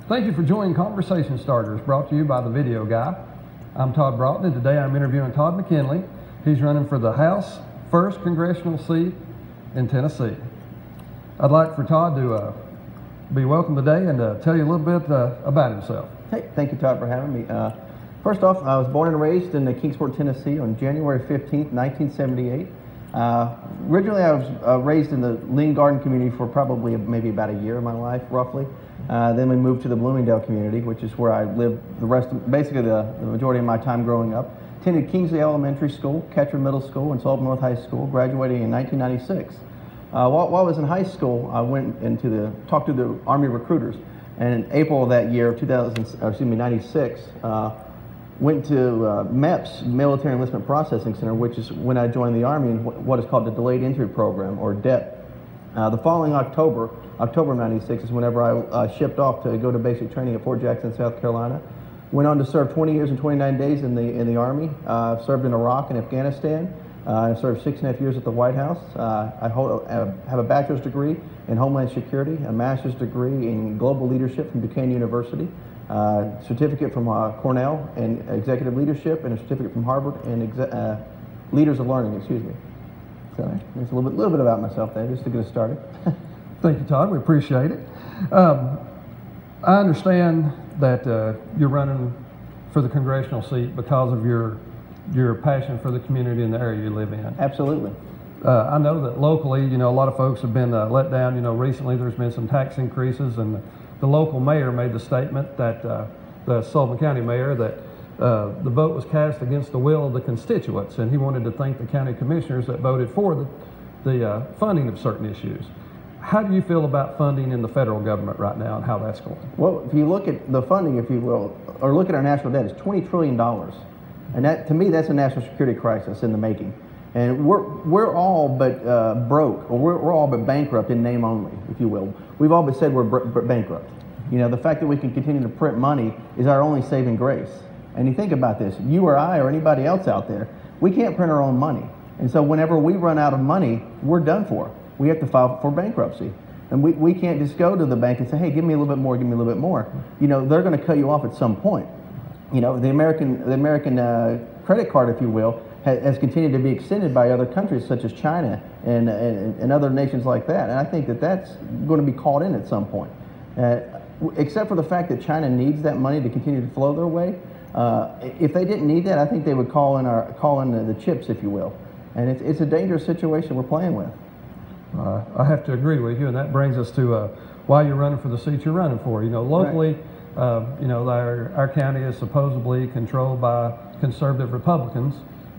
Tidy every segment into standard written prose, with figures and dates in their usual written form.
Thank you for joining Conversation Starters, brought to you by The Video Guy. I'm Todd Broughton, and today I'm interviewing Todd McKinley. He's running for the House 1st Congressional seat in Tennessee. I'd like for Todd to be welcome today and tell you a little bit about himself. Hey, thank you, Todd, for having me. First off, I was born and raised in Kingsport, Tennessee on January 15th, 1978. Originally, I was raised in the Lynn Garden community for probably maybe about a year of my life, roughly. Then we moved to the Bloomingdale community, which is where I lived basically the majority of my time growing up. Attended Kingsley Elementary School, Ketchum Middle School, and Sullivan North High School, graduating in 1996. While I was in high school, I went talked to the Army recruiters, and in April of that year, 96, went to MEPS, Military Enlistment Processing Center, which is when I joined the Army in what is called the Delayed Entry Program, or DEP. The following October of 96 is whenever I shipped off to go to basic training at Fort Jackson, South Carolina. Went on to serve 20 years and 29 days in the Army. Served in Iraq and Afghanistan. I served 6.5 years at the White House. I have a bachelor's degree in Homeland Security, a master's degree in Global Leadership from Duquesne University, certificate from Cornell in Executive Leadership, and a certificate from Harvard in Leaders of Learning, excuse me. So that's a little bit about myself there, just to get us started. Thank you, Todd. We appreciate it. I understand that you're running for the congressional seat because of your passion for the community and the area you live in. Absolutely. I know that locally, a lot of folks have been let down. Recently there's been some tax increases, and the local mayor made the statement that the Sullivan County mayor that the vote was cast against the will of the constituents, and he wanted to thank the county commissioners that voted for the funding of certain issues. How do you feel about funding in the federal government right now and how that's going? Well, if you look at the funding, if you will, or look at our national debt, it's $20 trillion. And that, to me, that's a national security crisis in the making. And we're all but broke, or we're all but bankrupt in name only, if you will. We've all but said we're bankrupt. The fact that we can continue to print money is our only saving grace. And you think about this, you or I or anybody else out there, we can't print our own money. And so whenever we run out of money, we're done for. We have to file for bankruptcy. And we can't just go to the bank and say, hey, give me a little bit more, give me a little bit more. They're going to cut you off at some point. The American credit card, if you will, has continued to be extended by other countries such as China and other nations like that. And I think that that's going to be called in at some point. Except for the fact that China needs that money to continue to flow their way. If they didn't need that, I think they would call in the chips, if you will. And it's a dangerous situation we're playing with. I have to agree with you, and that brings us to why you're running for the seat you're running for. Locally, right. Our county is supposedly controlled by conservative Republicans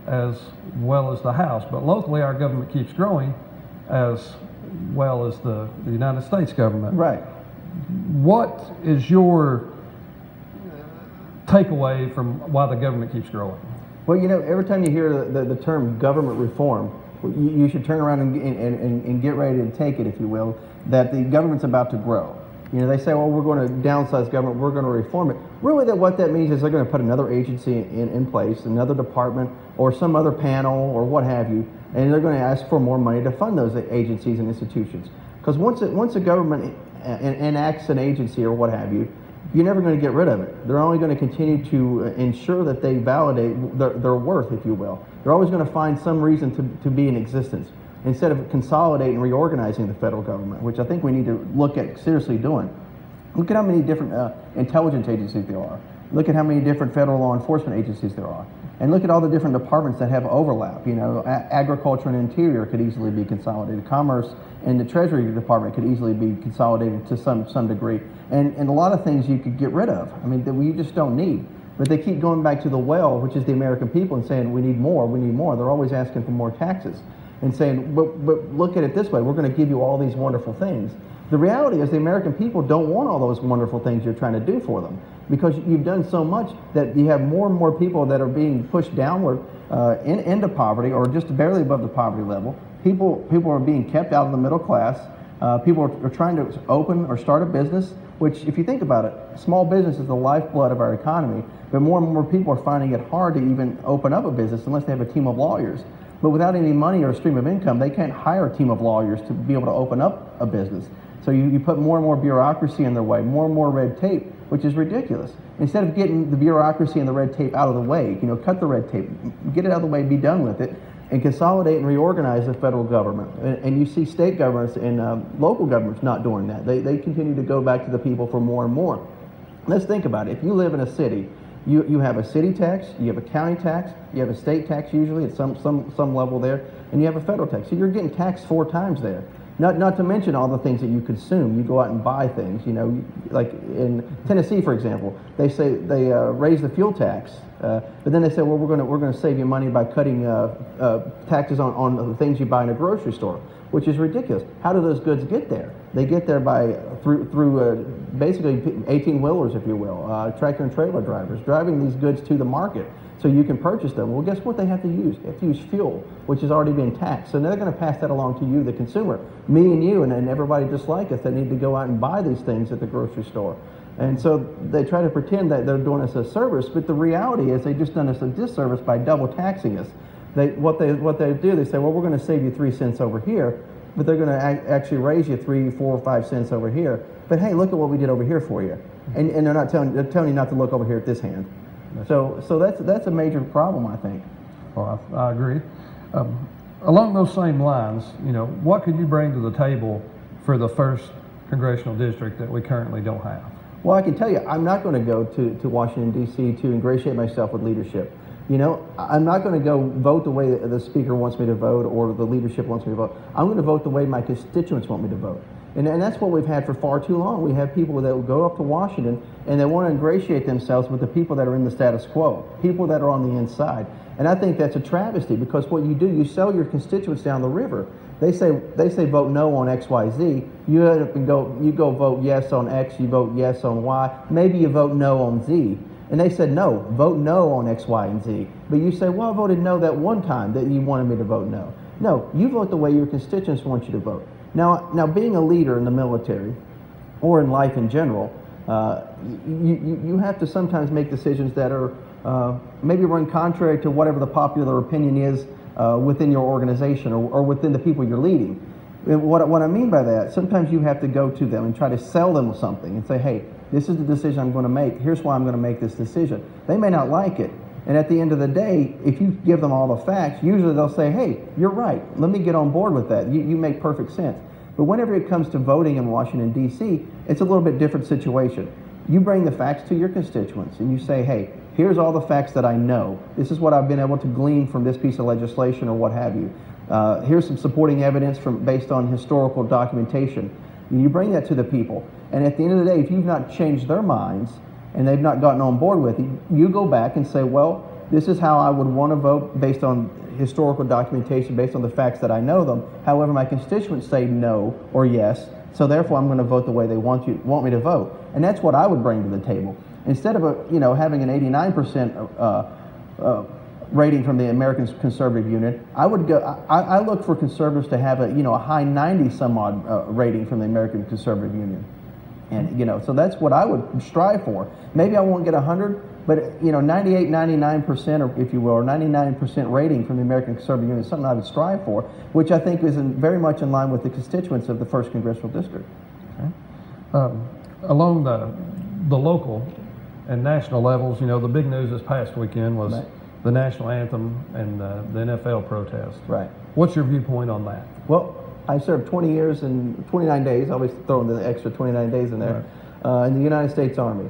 as well as the House, but locally our government keeps growing as well as the United States government. Right. What is your takeaway from why the government keeps growing? Well, every time you hear the term government reform, you should turn around and get ready to take it, if you will, that the government's about to grow. They say, well, we're going to downsize government, we're going to reform it. Really, what that means is they're going to put another agency in place, another department, or some other panel, or what have you, and they're going to ask for more money to fund those agencies and institutions. Because once a government enacts an agency or what have you, you're never going to get rid of it. They're only going to continue to ensure that they validate their worth, if you will. They're always going to find some reason to be in existence, instead of consolidating and reorganizing the federal government, which I think we need to look at seriously doing. Look at how many different intelligence agencies there are. Look at how many different federal law enforcement agencies there are. And look at all the different departments that have overlap. Agriculture and Interior could easily be consolidated. Commerce and the Treasury Department could easily be consolidated to some degree. And a lot of things you could get rid of, that we just don't need. But they keep going back to the well, which is the American people, and saying, we need more, we need more. They're always asking for more taxes. And saying, but look at it this way, we're going to give you all these wonderful things. The reality is the American people don't want all those wonderful things you're trying to do for them, because you've done so much that you have more and more people that are being pushed downward into poverty, or just barely above the poverty level. People are being kept out of the middle class. People are trying to open or start a business, which, if you think about it, small business is the lifeblood of our economy, but more and more people are finding it hard to even open up a business unless they have a team of lawyers. But without any money or a stream of income, they can't hire a team of lawyers to be able to open up a business. So you put more and more bureaucracy in their way, more and more red tape, which is ridiculous. Instead of getting the bureaucracy and the red tape out of the way, cut the red tape, get it out of the way, be done with it, and consolidate and reorganize the federal government. And you see state governments and local governments not doing that. They continue to go back to the people for more and more. Let's think about it. If you live in a city, you have a city tax, you have a county tax, you have a state tax usually at some level there, and you have a federal tax. So you're getting taxed 4 times there. Not to mention all the things that you consume. You go out and buy things, like in Tennessee, for example, they say they raise the fuel tax, but then they say, well, we're going to save you money by cutting taxes on the things you buy in a grocery store, which is ridiculous. How do those goods get there? They get there through basically 18-wheelers, if you will, tractor and trailer drivers, driving these goods to the market so you can purchase them. Well, guess what they have to use? They have to use fuel, which has already been taxed. So they're going to pass that along to you, the consumer, me and you, and everybody just like us that need to go out and buy these things at the grocery store. And so they try to pretend that they're doing us a service, but the reality is they've just done us a disservice by double taxing us. What they do, they say, well, we're going to save you 3 cents over here, but they're going to actually raise you 3, 4, 5 cents over here. But hey, look at what we did over here for you. And they're telling you not to look over here at this hand. So that's a major problem, I think. Well, I agree. Along those same lines, what could you bring to the table for the 1st congressional district that we currently don't have? Well, I can tell you, I'm not going to go to Washington, D.C. to ingratiate myself with leadership. I'm not going to go vote the way the speaker wants me to vote or the leadership wants me to vote. I'm going to vote the way my constituents want me to vote. And that's what we've had for far too long. We have people that will go up to Washington and they want to ingratiate themselves with the people that are in the status quo, people that are on the inside. And I think that's a travesty, because what you do, you sell your constituents down the river. They say vote no on X, Y, Z. You end up and go vote yes on X, you vote yes on Y. Maybe you vote no on Z. And they said, no, vote no on X, Y, and Z. But you say, well, I voted no that one time that you wanted me to vote no. No, you vote the way your constituents want you to vote. Now being a leader in the military or in life in general, you have to sometimes make decisions that are maybe run contrary to whatever the popular opinion is within your organization or within the people you're leading. And what I mean by that, sometimes you have to go to them and try to sell them something and say, hey, this is the decision I'm going to make. Here's why I'm going to make this decision. They may not like it. And at the end of the day, if you give them all the facts, usually they'll say, hey, you're right. Let me get on board with that. You make perfect sense. But whenever it comes to voting in Washington, D.C., it's a little bit different situation. You bring the facts to your constituents and you say, hey, here's all the facts that I know. This is what I've been able to glean from this piece of legislation or what have you. Here's some supporting evidence based on historical documentation. And you bring that to the people. And at the end of the day, if you've not changed their minds and they've not gotten on board with it, you go back and say, well, this is how I would want to vote based on historical documentation, based on the facts that I know them. However, my constituents say no or yes, so therefore I'm going to vote the way they want me to vote. And that's what I would bring to the table. Instead of having an 89% rating from the American Conservative Union, I would go. I look for conservatives to have a high 90 some odd rating from the American Conservative Union, and so that's what I would strive for. Maybe I won't get 100, but 98, 99%, or if you will, or 99% rating from the American Conservative Union is something I would strive for, which I think is very much in line with the constituents of the 1st Congressional District. Okay. Along the local and national levels, the big news this past weekend was the national anthem and the NFL protest. Right. What's your viewpoint on that? Well, I served 20 years and 29 days. I always throw in the extra 29 days in there, in the United States Army.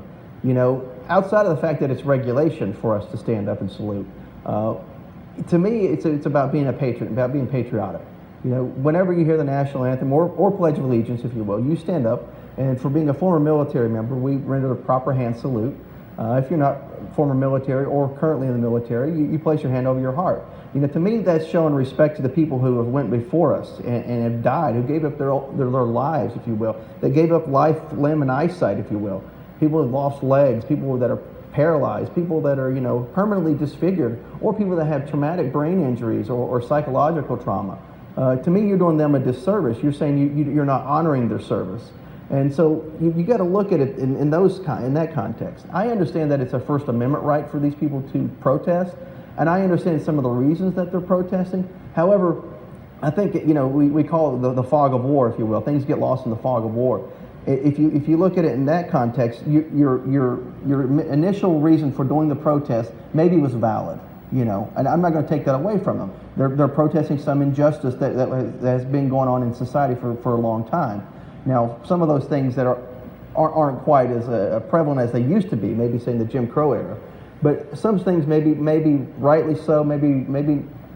Outside of the fact that it's regulation for us to stand up and salute, to me, it's about being a patriot, about being patriotic. Whenever you hear the national anthem or Pledge of Allegiance, if you will, you stand up. And for being a former military member, we render a proper hand salute. If you're not former military or currently in the military, you place your hand over your heart. To me, that's showing respect to the people who have went before us and have died, who gave up their lives, if you will. They gave up life, limb, and eyesight, if you will. People who have lost legs, people that are paralyzed, people that are, permanently disfigured, or people that have traumatic brain injuries or psychological trauma. To me, you're doing them a disservice. You're saying you're not honoring their service. And so you got to look at it in that context. I understand that it's a First Amendment right for these people to protest, and I understand some of the reasons that they're protesting. However, I think we call it the fog of war, if you will. Things get lost in the fog of war. If you look at it in that context, your initial reason for doing the protest maybe was valid, you know, and I'm not going to take that away from them. They're protesting some injustice that has been going on in society for a long time. Now, some of those things that aren't quite as prevalent as they used to be, maybe say in the Jim Crow era, but some things maybe rightly so, maybe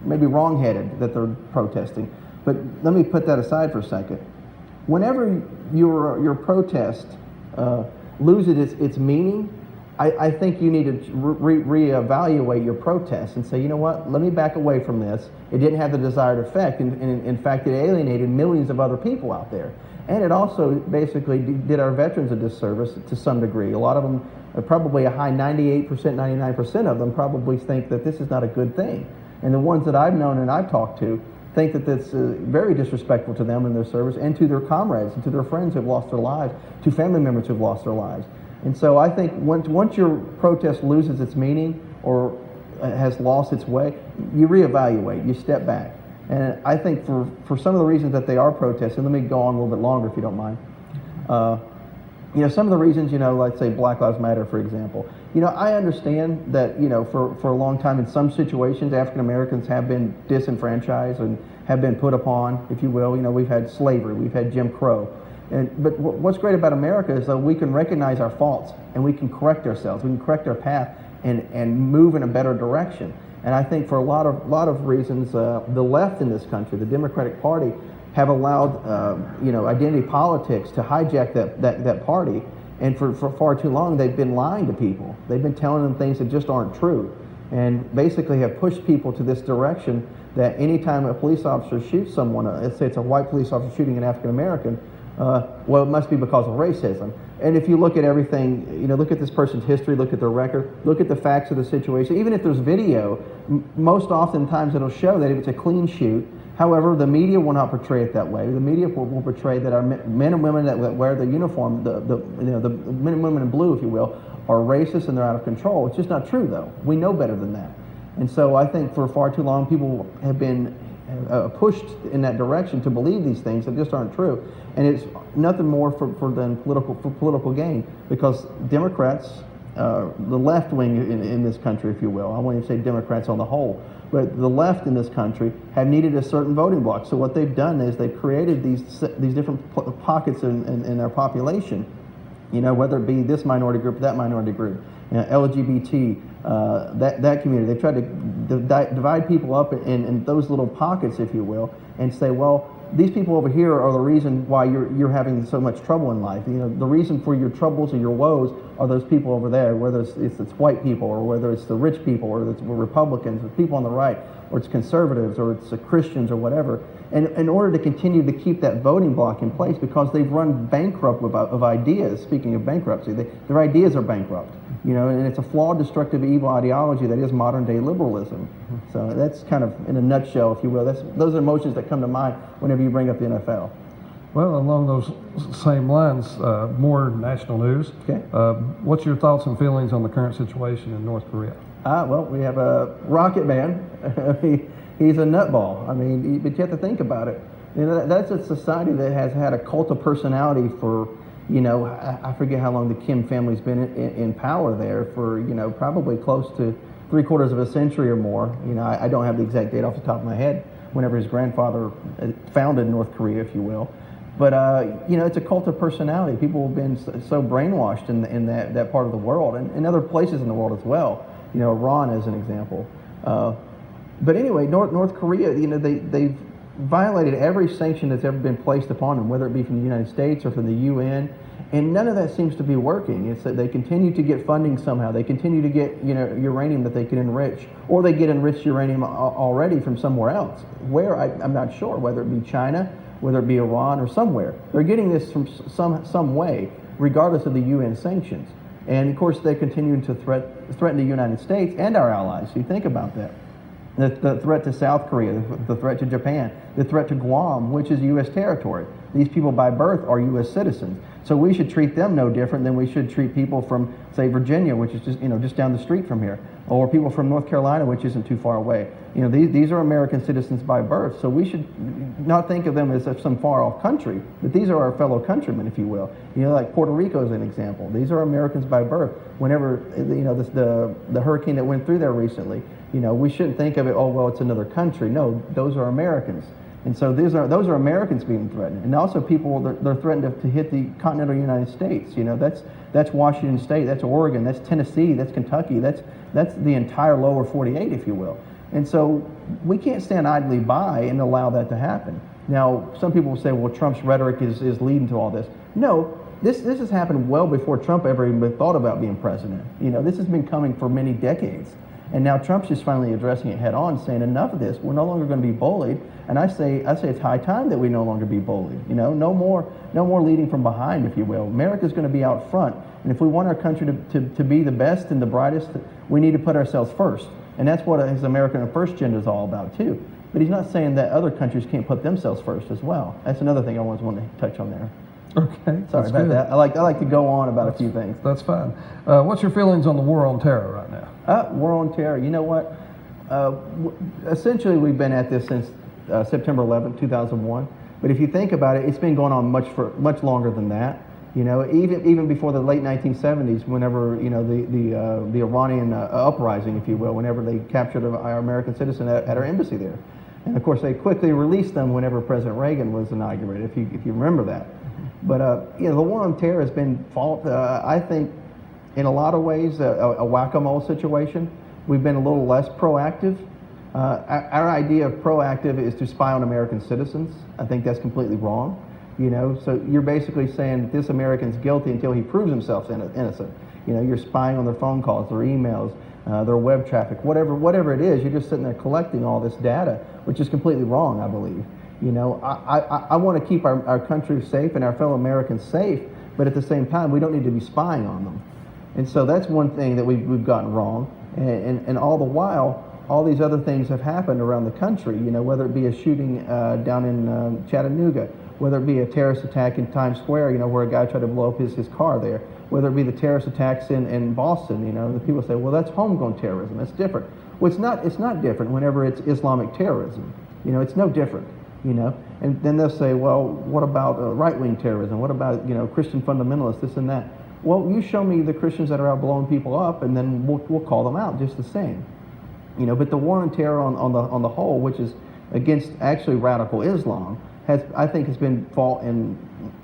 wrong-headed that they're protesting. But let me put that aside for a second. Whenever your protest loses its meaning, I think you need to reevaluate your protest and say, you know what, let me back away from this. It didn't have the desired effect, and in fact, it alienated millions of other people out there. And it also basically did our veterans a disservice to some degree. A lot of them, probably a high 98%, 99% of them probably think that this is not a good thing. And the ones that I've known and I've talked to think that that's very disrespectful to them and their service and to their comrades and to their friends who have lost their lives, to family members who have lost their lives. And so I think once your protest loses its meaning or has lost its way, you reevaluate, you step back. And I think for some of the reasons that they are protesting, let me go on a little bit longer if you don't mind. You know, some of the reasons, you know, like say Black Lives Matter, for example. You know, I understand that, you know, for a long time in some situations, African Americans have been disenfranchised and have been put upon, if you will. You know, we've had slavery, we've had Jim Crow. But what's great about America is that we can recognize our faults and we can correct ourselves. We can correct our path and move in a better direction. And I think for a lot of reasons, the left in this country, the Democratic Party, have allowed you know, identity politics to hijack that party. And for far too long, they've been lying to people. They've been telling them things that just aren't true, and basically have pushed people to this direction that anytime a police officer shoots someone, let's say it's a white police officer shooting an African American, well, it must be because of racism. And if you look at everything, you know, look at this person's history, look at their record, look at the facts of the situation. Even if there's video, most oftentimes it'll show that it's a clean shoot. However, the media will not portray it that way. The media will portray that our men and women that wear the uniform, the men and women in blue, if you will, are racist and they're out of control. It's just not true, though. We know better than that. And so I think for far too long, people have been pushed in that direction to believe these things that just aren't true. And it's nothing more than political gain, because Democrats, the left wing in this country, if you will, I won't even say Democrats on the whole, but the left in this country have needed a certain voting bloc. So what they've done is they've created these different pockets in their population, you know, whether it be this minority group, that minority group, you know, LGBT, that community. They try to divide people up in those little pockets, if you will, and say, well, these people over here are the reason why you're having so much trouble in life. You know, the reason for your troubles or your woes are those people over there, whether it's white people, or whether it's the rich people, or it's Republicans, or people on the right, or it's conservatives, or it's Christians, or whatever. And in order to continue to keep that voting bloc in place, because they've run bankrupt of ideas. Speaking of bankruptcy, their ideas are bankrupt. You know, and it's a flawed, destructive, evil ideology that is modern-day liberalism. So that's kind of, in a nutshell, if you will. Those are emotions that come to mind whenever you bring up the NFL. Well, along those same lines, more national news. Okay. What's your thoughts and feelings on the current situation in North Korea? Well, we have a Rocket Man. He's a nutball. I mean, but you have to think about it. You know, that's a society that has had a cult of personality for, you know, I forget how long the Kim family's been in power there, for, you know, probably close to 3/4 of a century or more. You know, I don't have the exact date off the top of my head, whenever his grandfather founded North Korea, if you will. But, you know, it's a cult of personality. People have been so brainwashed in that part of the world, and in other places in the world as well. You know, Iran as an example. But anyway, North Korea, you know, they've violated every sanction that's ever been placed upon them, whether it be from the United States or from the UN, and none of that seems to be working. It's that they continue to get funding somehow. They continue to get, you know, uranium that they can enrich, or they get enriched uranium already from somewhere else. Where, I'm not sure, whether it be China, whether it be Iran, or somewhere. They're getting this from some way, regardless of the UN sanctions. And of course, they're continuing to threaten the United States and our allies. So you think about that. the threat to South Korea, the threat to Japan, the threat to Guam, which is U.S. territory. These people by birth are U.S. citizens. So we should treat them no different than we should treat people from, say, Virginia, which is just down the street from here, or people from North Carolina, which isn't too far away. These are American citizens by birth. So we should not think of them as some far-off country, but these are our fellow countrymen, if you will. Like Puerto Rico is an example. These are Americans by birth. Whenever, the hurricane that went through there recently, we shouldn't think of it, oh, well, it's another country. No, those are Americans. And so those are Americans being threatened, and also people they're threatened to hit the continental United States. That's Washington State, that's Oregon, that's Tennessee, that's Kentucky, that's the entire lower 48, if you will. And so we can't stand idly by and allow that to happen. Now, some people will say, well, Trump's rhetoric is leading to all this. No, this has happened well before Trump ever even thought about being president. This has been coming for many decades. And now Trump's just finally addressing it head on, saying enough of this. We're no longer going to be bullied. And I say it's high time that we no longer be bullied. No more leading from behind, if you will. America's going to be out front. And if we want our country to be the best and the brightest, we need to put ourselves first. And that's what his American First agenda is all about too. But he's not saying that other countries can't put themselves first as well. That's another thing I always want to touch on there. Okay. Sorry about that. I like to go on about a few things. That's fine. What's your feelings on the war on terror right now? War on terror. You know what? Essentially, we've been at this since September 11, 2001. But if you think about it, it's been going on much longer than that. Even before the late 1970s, whenever the Iranian uprising, if you will, whenever they captured our American citizen at our embassy there, and of course they quickly released them whenever President Reagan was inaugurated, if you remember that. But the war on terror has been fought, I think, in a lot of ways, a whack-a-mole situation. We've been a little less proactive. Our idea of proactive is to spy on American citizens. I think that's completely wrong. So you're basically saying that this American's guilty until he proves himself innocent. You're spying on their phone calls, their emails, their web traffic, whatever it is. You're just sitting there collecting all this data, which is completely wrong, I believe. I want to keep our country safe and our fellow Americans safe, but at the same time, we don't need to be spying on them. And so that's one thing that we've gotten wrong. And all the while, all these other things have happened around the country, whether it be a shooting down in Chattanooga, whether it be a terrorist attack in Times Square, where a guy tried to blow up his car there, whether it be the terrorist attacks in Boston, the people say, well, that's homegrown terrorism, that's different. Well, it's not different whenever it's Islamic terrorism. It's no different. And then they'll say, well, what about right-wing terrorism? What about, Christian fundamentalists, this and that? Well, you show me the Christians that are out blowing people up, and then we'll call them out just the same. But the war on terror on the whole, which is against actually radical Islam, I think has been fought in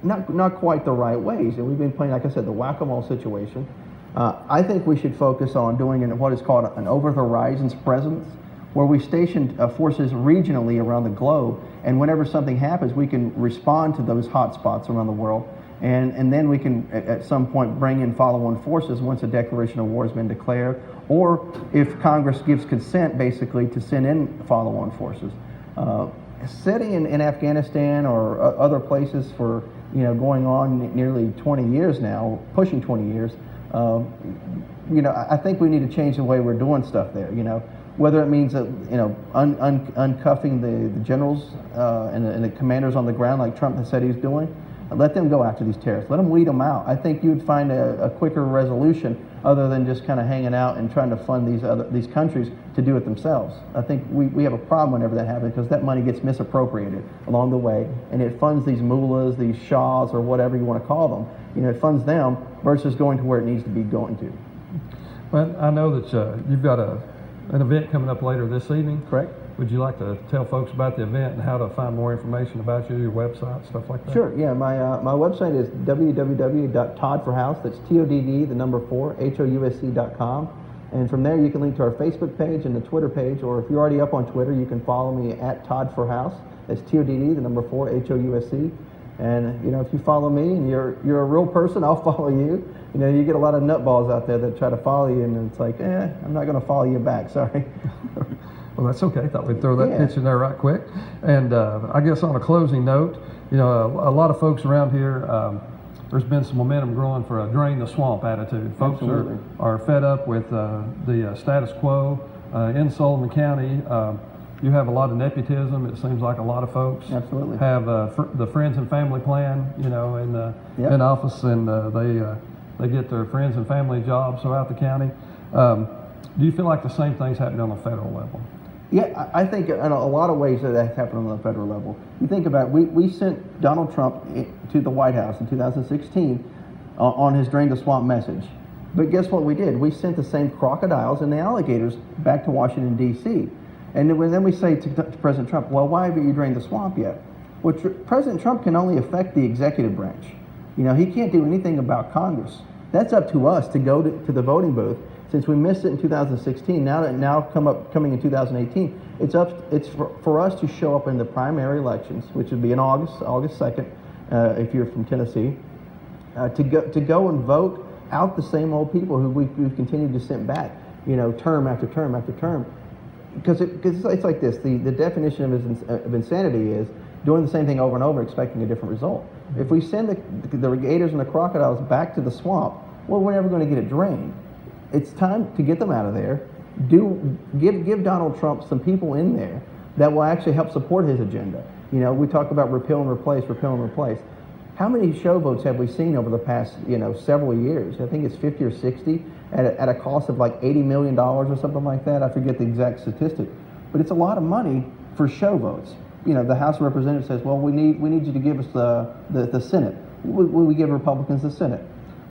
not quite the right ways. And we've been playing, like I said, the whack-a-mole situation. I think we should focus on doing what is called an over-the-horizons presence, where we stationed forces regionally around the globe, and whenever something happens, we can respond to those hot spots around the world, and then we can, at some point, bring in follow-on forces once a declaration of war has been declared, or if Congress gives consent, basically, to send in follow-on forces. Sitting in Afghanistan or other places for going on nearly 20 years now, pushing 20 years, I think we need to change the way we're doing stuff there. Whether it means that uncuffing the generals and the commanders on the ground, like Trump has said he's doing, let them go after these terrorists. Let them weed them out. I think you'd find a quicker resolution other than just kind of hanging out and trying to fund these countries to do it themselves. I think we have a problem whenever that happens, because that money gets misappropriated along the way, and it funds these mullahs, these shahs, or whatever you want to call them. It funds them versus going to where it needs to be going to. Well, I know that you've got an event coming up later this evening. Correct. Would you like to tell folks about the event and how to find more information about you, your website, stuff like that? Sure, yeah. My website is www.toddforhouse, that's TODD, the number 4, HOUSC.com. And from there you can link to our Facebook page and the Twitter page, or if you're already up on Twitter, you can follow me at Todd4House. That's TODD, the number 4, HOUSC. And if you follow me and you're a real person, I'll follow you. You get a lot of nutballs out there that try to follow you, and it's like, I'm not going to follow you back, sorry. Well, that's okay. Thought we'd throw that pitch in there right quick. And I guess on a closing note, a lot of folks around here, there's been some momentum growing for a drain the swamp attitude. Folks are fed up with the status quo. in Sullivan County, you have a lot of nepotism. It seems like a lot of folks Absolutely. have the friends and family plan, in office, and they get their friends and family jobs throughout the county. Do you feel like the same thing's happening on the federal level? Yeah, I think in a lot of ways that's happened on the federal level. You think about it, we sent Donald Trump to the White House in 2016 on his Drain the Swamp message. But guess what we did? We sent the same crocodiles and the alligators back to Washington, D.C. And then we say to President Trump, well, why haven't you drained the swamp yet? Well, President Trump can only affect the executive branch. He can't do anything about Congress. That's up to us to go to the voting booth. Since we missed it in 2016, coming in 2018, it's for us to show up in the primary elections, which would be in August 2nd, if you're from Tennessee, to go and vote out the same old people who we've continued to send back, term after term after term. Because it's like this, the definition of insanity is doing the same thing over and over, expecting a different result. If we send the gators and the crocodiles back to the swamp, well, we're never going to get it drained. It's time to get them out of there. Give Donald Trump some people in there that will actually help support his agenda. We talk about repeal and replace, repeal and replace. How many show votes have we seen over the past, several years? I think it's 50 or 60 at a cost of like $80 million or something like that. I forget the exact statistic, but it's a lot of money for show votes. The House of Representatives says, well, we need you to give us the Senate. We give Republicans the Senate.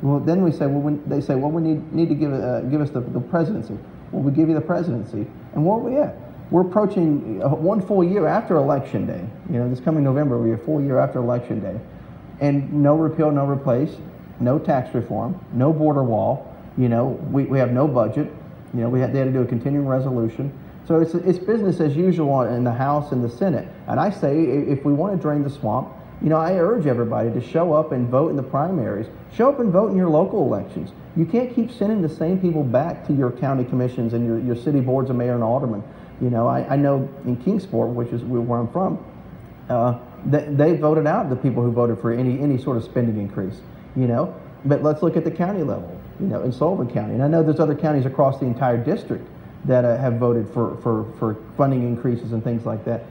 Well, then we say, they say, well, we need to give us the presidency. Well, we give you the presidency. And where are we at? We're approaching one full year after Election Day. This coming November will be a full year after Election Day. And no repeal, no replace, no tax reform, no border wall. We have no budget. They had to do a continuing resolution. So it's business as usual in the House and the Senate. And I say, if we want to drain the swamp, I urge everybody to show up and vote in the primaries. Show up and vote in your local elections. You can't keep sending the same people back to your county commissions and your city boards of mayor and aldermen. I know in Kingsport, which is where I'm from, they voted out the people who voted for any sort of spending increase. But let's look at the county level. In Sullivan County, and I know there's other counties across the entire district that have voted for funding increases and things like that.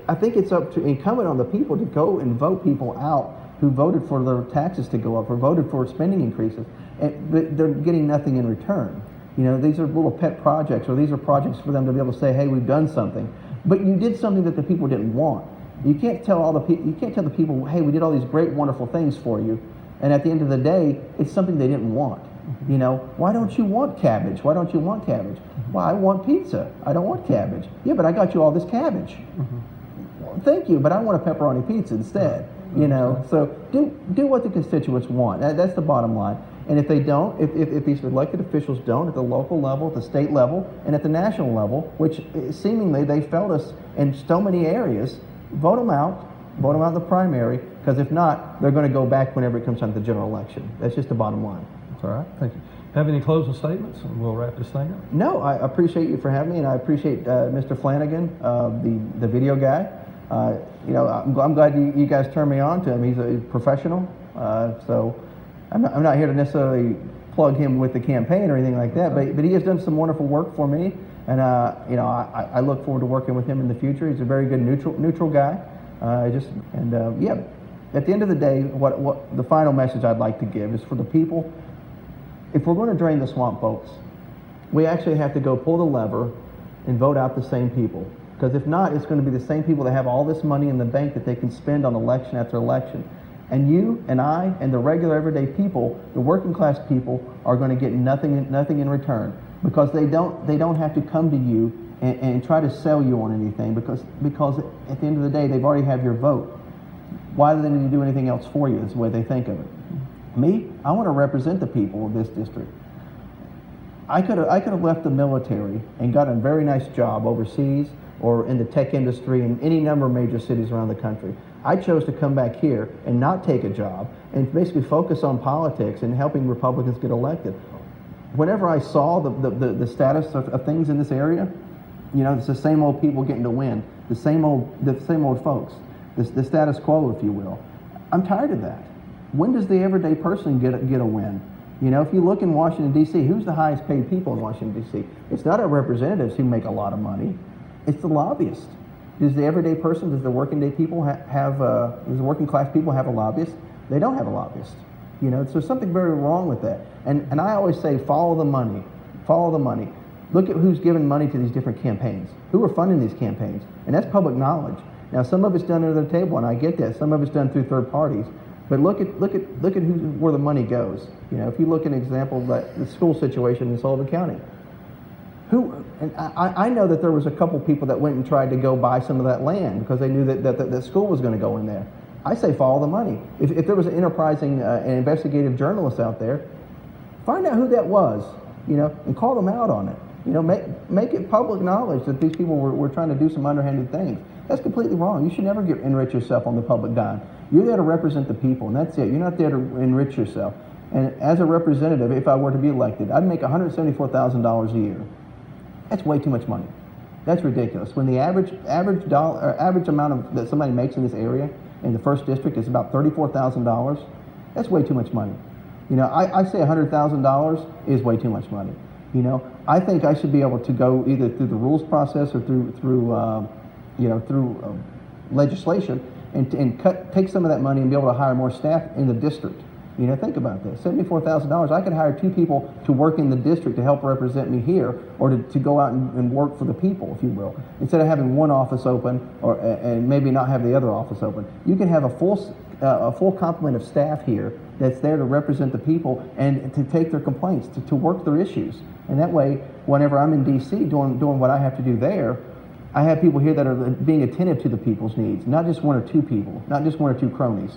I think it's incumbent on the people to go and vote people out who voted for their taxes to go up or voted for spending increases, but they're getting nothing in return. These are little pet projects, or these are projects for them to be able to say, hey, we've done something, but you did something that the people didn't want. You can't tell the people, hey, we did all these great, wonderful things for you, and at the end of the day, it's something they didn't want. Why don't you want cabbage? Why don't you want cabbage? Well, I want pizza. I don't want cabbage. Yeah, but I got you all this cabbage. Well, thank you, but I want a pepperoni pizza instead. So do what the constituents want. That's the bottom line. And if they don't, if these elected officials don't at the local level, at the state level, and at the national level, which seemingly they failed us in so many areas, vote them out in the primary, because if not, they're going to go back whenever it comes time to the general election. That's just the bottom line. That's all right. Thank you. Have any closing statements? And we'll wrap this thing up. No, I appreciate you for having me, and I appreciate Mr. Flanagan, the video guy. I'm glad you guys turned me on to him. He's a professional, so I'm not here to necessarily plug him with the campaign or anything like that, but he has done some wonderful work for me, and I look forward to working with him in the future. He's a very good neutral guy. At the end of the day, what the final message I'd like to give is for the people. If we're going to drain the swamp, folks, we actually have to go pull the lever and vote out the same people. Because if not, it's going to be the same people that have all this money in the bank that they can spend on election after election. And you and I and the regular everyday people, the working class people, are going to get nothing in return, because they don't have to come to you and try to sell you on anything, because at the end of the day, they've already have your vote. Why do they need to do anything else for you? Is the way they think of it. Me, I want to represent the people of this district. I could have left the military and got a very nice job overseas or in the tech industry in any number of major cities around the country. I chose to come back here and not take a job and basically focus on politics and helping Republicans get elected. Whenever I saw the status of things in this area, it's the same old people getting to win, the same old folks, the status quo, if you will. I'm tired of that. When does the everyday person get a win? You know, if you look in Washington, D.C., who's the highest paid people in Washington, D.C.? It's not our representatives who make a lot of money. It's the lobbyists. Does the everyday person, does the working day people does the working class people have a lobbyist? They don't have a lobbyist. You know, so there's something very wrong with that. And I always say, follow the money. Follow the money. Look at who's giving money to these different campaigns. Who are funding these campaigns? And that's public knowledge. Now, some of it's done under the table, and I get that. Some of it's done through third parties. But look at where the money goes. You know, if you look at an example of the school situation in Sullivan County, I know that there was a couple people that went and tried to go buy some of that land because they knew that school was going to go in there. I say follow the money. If there was an enterprising and investigative journalist out there, find out who that was, you know, and call them out on it. You know, make it public knowledge that these people were trying to do some underhanded things. That's completely wrong. You should never enrich yourself on the public dime. You're there to represent the people, and that's it. You're not there to enrich yourself. And as a representative, if I were to be elected, I'd make $174,000 a year. That's way too much money. That's ridiculous. When the average amount that somebody makes in this area, in the first district, is about $34,000, that's way too much money. You know, I say $100,000 is way too much money. You know, I think I should be able to go either through the rules process or through legislation and take some of that money and be able to hire more staff in the district. You know, think about this. $74,000, I could hire 2 people to work in the district to help represent me here, or to go out and work for the people, if you will. Instead of having one office open and maybe not have the other office open. You can have a full complement of staff here that's there to represent the people and to take their complaints, to work their issues. And that way, whenever I'm in D.C. doing what I have to do there, I have people here that are being attentive to the people's needs, not just 1 or 2 people, not just 1 or 2 cronies.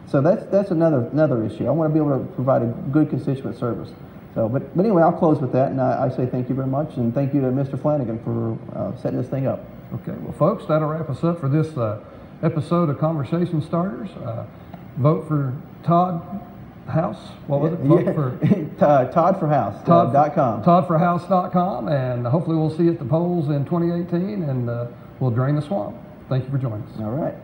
So that's another issue. I want to be able to provide a good constituent service. So, but anyway, I'll close with that, and I say thank you very much, and thank you to Mr. Flanagan for setting this thing up. Okay, well, folks, that'll wrap us up for this episode of Conversation Starters. Vote for Todd House. What was it? Vote for ToddForHouse.com. ToddForHouse.com, and hopefully we'll see you at the polls in 2018, and we'll drain the swamp. Thank you for joining us. All right.